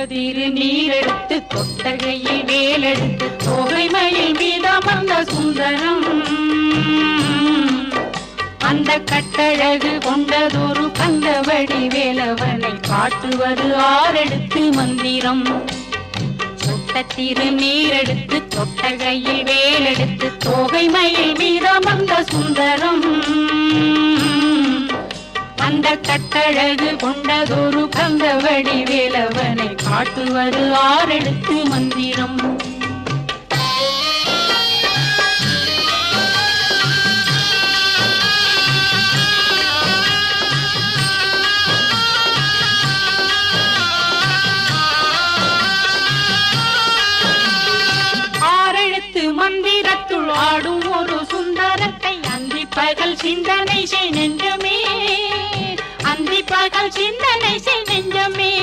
திருநீரெடுத்து தொட்டகையில் வேலெடுத்து தோகைமயில் மீதமர்ந்த சுந்தரம் அந்த கட்டழகு கொண்டதொரு கந்தவடி வேலவனை காட்டுவது ஆரெடுத்து மந்திரம் தொட்ட திருநீரெடுத்து தொட்டகையில் வேலெடுத்து தோகைமயில் மீதமர்ந்த சுந்தரம் அந்த கட்டழகு கொண்டதொரு கந்தவடி வேலவனை காட்டுவது ஆரெடுத்து மந்திரம் ஆரெழுத்து மந்திரத்துள் ஆடும் ஒரு சுந்தரத்தை அந்தி பகல் சிந்தனை செய் நெஞ்சமே அந்தி பகல் சிந்தனை செய் நெஞ்சமே